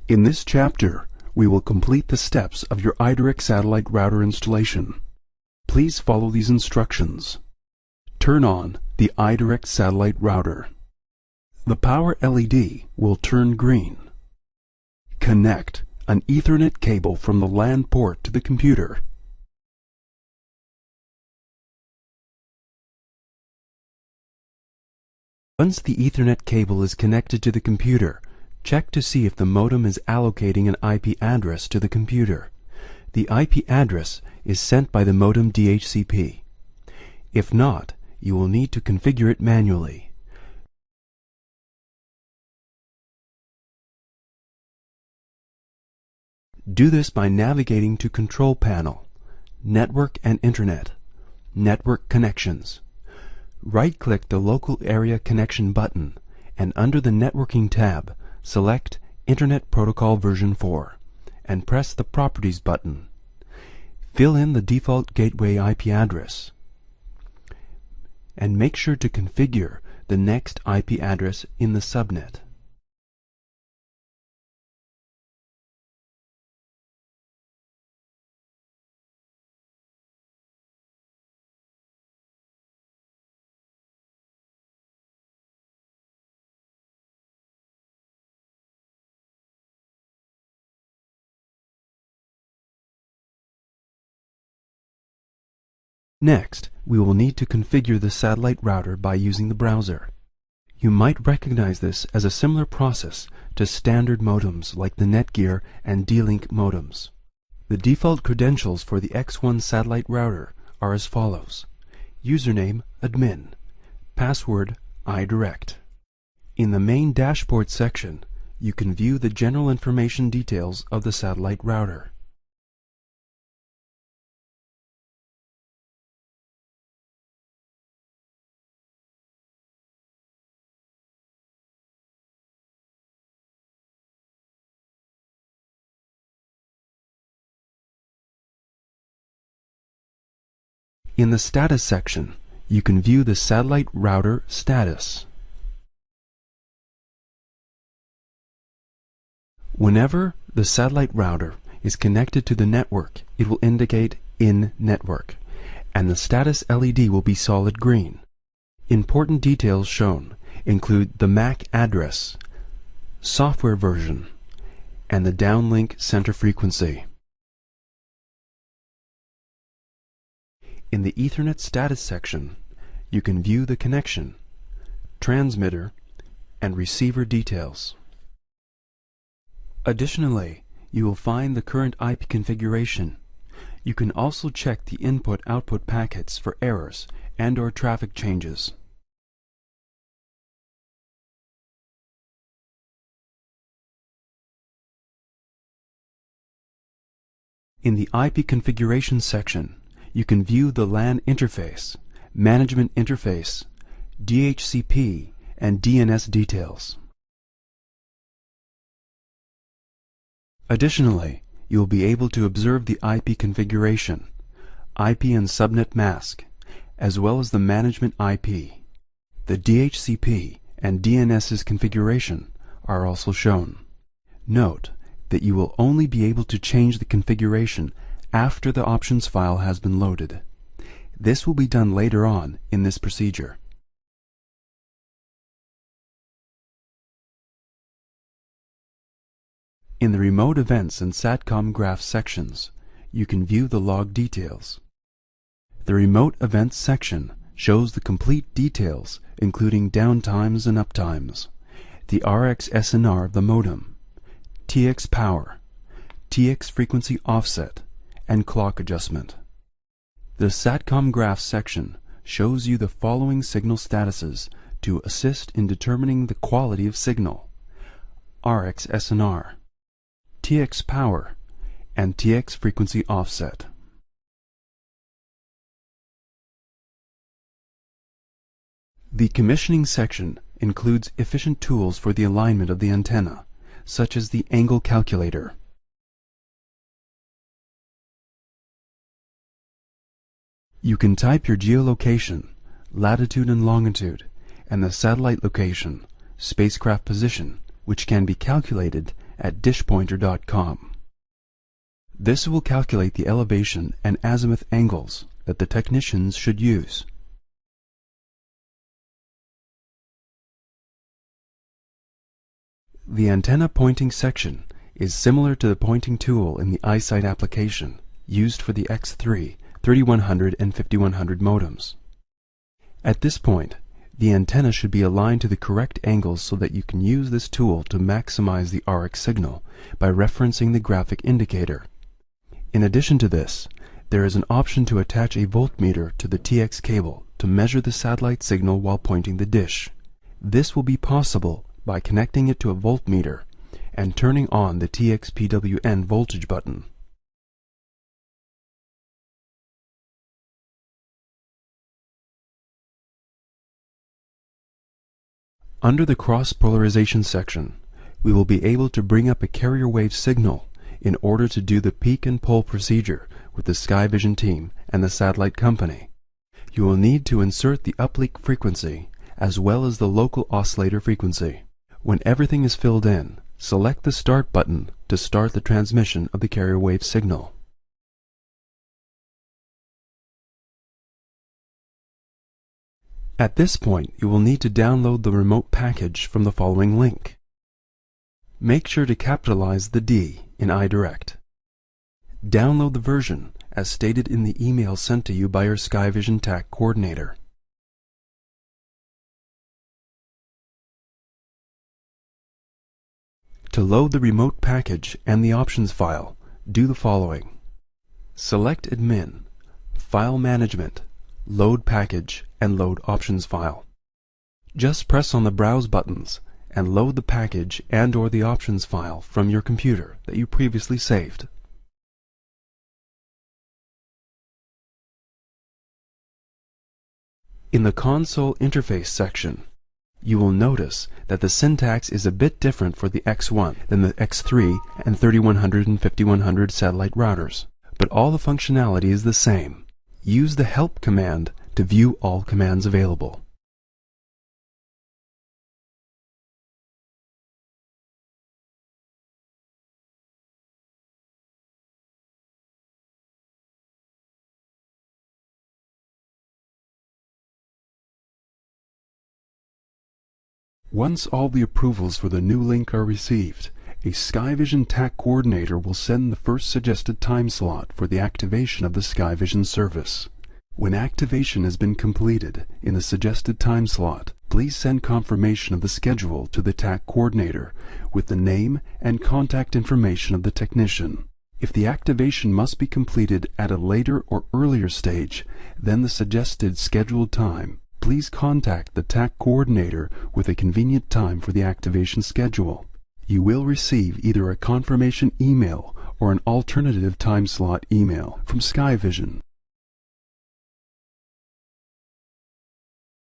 In this chapter, we will complete the steps of your iDirect satellite router installation. Please follow these instructions. Turn on the iDirect satellite router. The power LED will turn green. Connect an Ethernet cable from the LAN port to the computer. Once the Ethernet cable is connected to the computer, check to see if the modem is allocating an IP address to the computer. The IP address is sent by the modem DHCP. If not, you will need to configure it manually. Do this by navigating to Control Panel, Network and Internet, Network Connections. Right-click the Local Area Connection button, and under the Networking tab, select Internet Protocol version 4 and press the Properties button. Fill in the default gateway IP address and make sure to configure the next IP address in the subnet. Next, we will need to configure the satellite router by using the browser. You might recognize this as a similar process to standard modems like the Netgear and D-Link modems. The default credentials for the X1 satellite router are as follows: username admin, password iDirect. In the main dashboard section, you can view the general information details of the satellite router. In the Status section, you can view the satellite router status. Whenever the satellite router is connected to the network, it will indicate In Network, and the status LED will be solid green. Important details shown include the MAC address, software version, and the downlink center frequency. In the Ethernet status section, you can view the connection, transmitter, and receiver details. Additionally, you will find the current IP configuration. You can also check the input-output packets for errors and/or traffic changes. In the IP configuration section, you can view the LAN interface, management interface, DHCP, and DNS details. Additionally, you will be able to observe the IP configuration, IP and subnet mask, as well as the management IP. The DHCP and DNS's configuration are also shown. Note that you will only be able to change the configuration after the options file has been loaded. This will be done later on in this procedure. In the Remote Events and SATCOM Graph sections, you can view the log details. The Remote Events section shows the complete details, including downtimes and uptimes, the RX SNR of the modem, TX power, TX frequency offset, and clock adjustment. The SATCOM Graph section shows you the following signal statuses to assist in determining the quality of signal: RX SNR, TX power, and TX frequency offset. The commissioning section includes efficient tools for the alignment of the antenna, such as the angle calculator. You can type your geolocation, latitude and longitude, and the satellite location, spacecraft position, which can be calculated at dishpointer.com. This will calculate the elevation and azimuth angles that the technicians should use. The antenna pointing section is similar to the pointing tool in the iSight application used for the X3, 3100 and 5100 modems. At this point, the antenna should be aligned to the correct angles so that you can use this tool to maximize the RX signal by referencing the graphic indicator. In addition to this, there is an option to attach a voltmeter to the TX cable to measure the satellite signal while pointing the dish. This will be possible by connecting it to a voltmeter and turning on the TX-PWN voltage button. Under the cross-polarization section, we will be able to bring up a carrier wave signal in order to do the peak and pull procedure with the SkyVision team and the satellite company. You will need to insert the uplink frequency as well as the local oscillator frequency. When everything is filled in, select the Start button to start the transmission of the carrier wave signal. At this point, you will need to download the remote package from the following link. Make sure to capitalize the D in iDirect. Download the version as stated in the email sent to you by your SkyVision TAC coordinator. To load the remote package and the options file, do the following. Select Admin, File Management, Load Package, and Load Options file. Just press on the Browse buttons and load the package and/or the options file from your computer that you previously saved. In the console interface section, you will notice that the syntax is a bit different for the X1 than the X3 and 3100 and 5100 satellite routers, but all the functionality is the same. Use the Help command to view all commands available. Once all the approvals for the new link are received, a SkyVision TAC coordinator will send the first suggested time slot for the activation of the SkyVision service. When activation has been completed in the suggested time slot, please send confirmation of the schedule to the TAC coordinator with the name and contact information of the technician. If the activation must be completed at a later or earlier stage than the suggested scheduled time, please contact the TAC coordinator with a convenient time for the activation schedule. You will receive either a confirmation email or an alternative time slot email from SkyVision.